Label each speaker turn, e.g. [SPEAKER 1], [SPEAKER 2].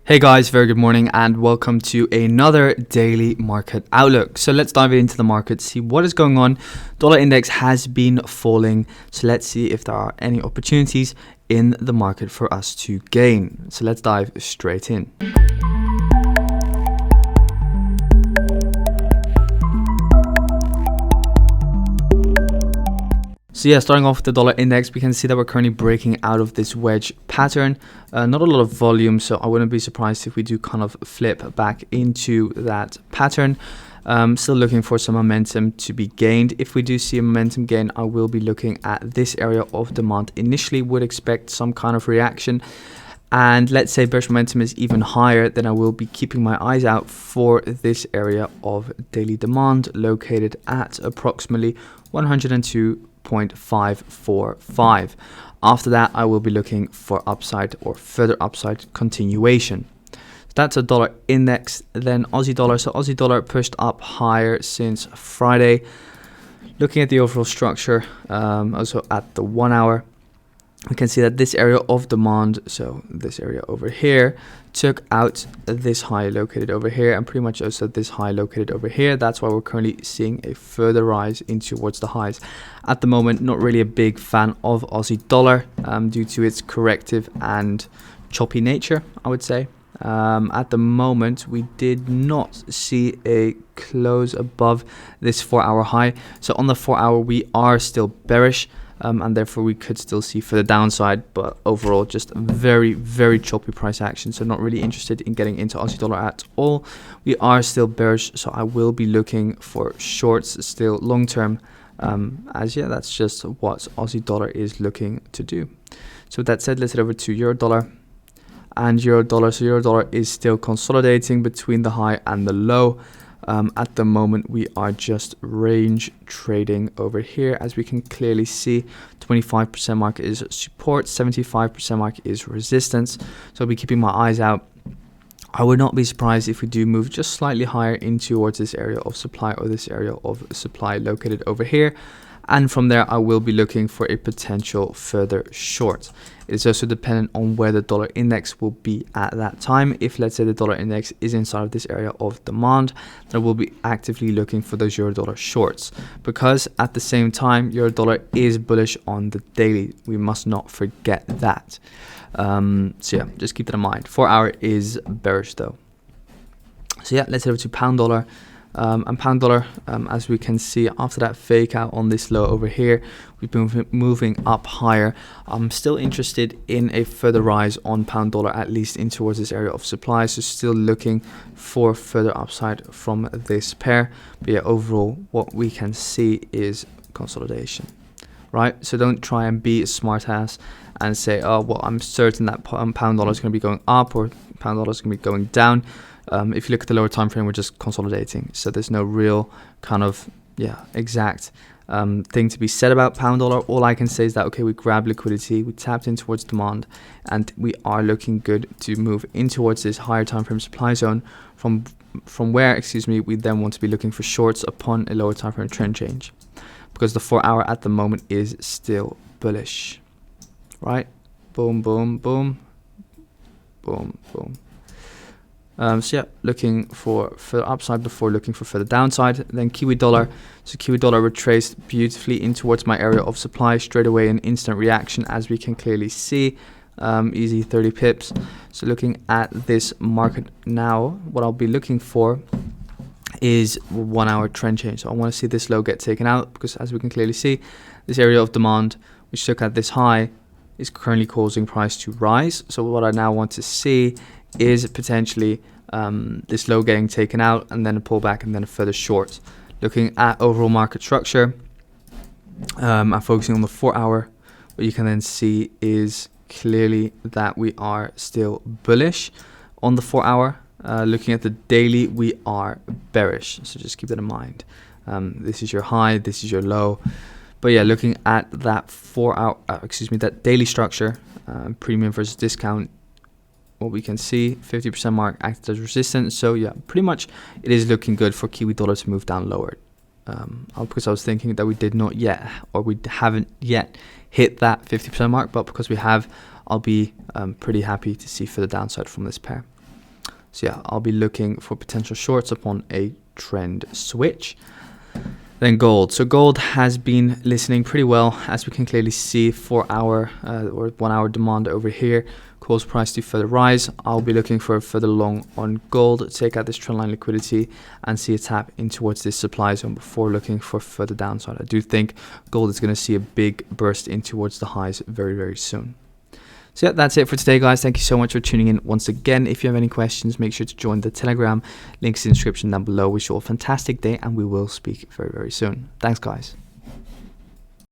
[SPEAKER 1] Hey guys, very good morning and welcome to another daily market outlook. So let's dive into the market, see what is going on. Dollar index has been falling, so let's see if there are any opportunities in the market for us to gain. So let's dive straight in. So yeah, starting off with the dollar index, we can see that we're currently breaking out of this wedge pattern. Not a lot of volume, so I wouldn't be surprised if we do kind of flip back into that pattern. Still looking for some momentum to be gained. If we do see a momentum gain, I will be looking at this area of demand. Initially, would expect some kind of reaction. And let's say bearish momentum is even higher, then I will be keeping my eyes out for this area of daily demand located at approximately 102.545. After that, I will be looking for upside or further upside continuation. That's a dollar index. Then Aussie dollar. So Aussie dollar pushed up higher since Friday. Looking at the overall structure, also at the 1 hour, we can see that this area of demand, so this area over here, took out this high located over here and pretty much also this high located over here. That's why we're currently seeing a further rise in towards the highs. At the moment, not really a big fan of Aussie dollar due to its corrective and choppy nature, I would say. At the moment, we did not see a close above this 4-hour high. So on the 4-hour, we are still bearish. And therefore we could still see further downside, but overall just very, very choppy price action. So not really interested in getting into Aussie dollar at all. We are still bearish, so I will be looking for shorts still long term, as yeah, that's just what Aussie dollar is looking to do. So with that said, let's head over to euro dollar and euro dollar. So euro dollar is still consolidating between the high and the low. At the moment, we are just range trading over here. As we can clearly see, 25% mark is support, 75% mark is resistance. So I'll be keeping my eyes out. I would not be surprised if we do move just slightly higher in towards this area of supply or this area of supply located over here. And from there, I will be looking for a potential further short. It is also dependent on where the dollar index will be at that time. If, let's say, the dollar index is inside of this area of demand, then we'll be actively looking for those euro dollar shorts. Because at the same time, euro dollar is bullish on the daily. We must not forget that. So yeah, just keep that in mind. 4-hour is bearish though. So yeah, let's head over to pound dollar. And pound dollar, as we can see after that fake out on this low over here, we've been moving up higher. I'm still interested in a further rise on pound dollar, at least in towards this area of supply. So still looking for further upside from this pair. But yeah, overall, what we can see is consolidation, right? So don't try and be a smart ass and say, oh, well, I'm certain that pound dollar is going to be going up or pound dollar is going to be going down. If you look at the lower time frame, we're just consolidating. So there's no real kind of exact thing to be said about pound dollar. All I can say is that, okay, we grabbed liquidity, we tapped in towards demand, and we are looking good to move in towards this higher time frame supply zone from where, we then want to be looking for shorts upon a lower time frame trend change, because the 4-hour at the moment is still bullish, right? Boom, boom, boom, boom, boom. So yeah, looking for further upside before looking for further downside. Then Kiwi dollar. So Kiwi dollar retraced beautifully in towards my area of supply. Straight away an instant reaction, as we can clearly see. Easy 30 pips. So looking at this market now, what I'll be looking for is 1-hour trend change. So I want to see this low get taken out, because as we can clearly see, this area of demand, which took out this high, is currently causing price to rise. So what I now want to see is potentially this low getting taken out and then a pullback and then a further short. Looking at overall market structure, I'm focusing on the 4-hour. What you can then see is clearly that we are still bullish on the 4-hour. Looking at the daily, we are bearish. So just keep that in mind. This is your high, this is your low. But yeah, looking at that 4-hour, that daily structure, premium versus discount, what we can see, 50% mark acted as resistance. So yeah, pretty much it is looking good for Kiwi dollar to move down lower. Because I was thinking that we did not yet, or we haven't yet hit that 50% mark, but because we have, I'll be pretty happy to see further downside from this pair. So yeah, I'll be looking for potential shorts upon a trend switch. Then gold. So gold has been listening pretty well, as we can clearly see. 4 hour or 1 hour demand over here, calls price to further rise. I'll be looking for a further long on gold, take out this trendline liquidity and see a tap in towards this supply zone before looking for further downside. I do think gold is going to see a big burst in towards the highs very, very soon. So yeah, that's it for today, guys. Thank you so much for tuning in once again. If you have any questions, make sure to join the Telegram. Links in the description down below. Wish you all a fantastic day, and we will speak very, very soon. Thanks, guys.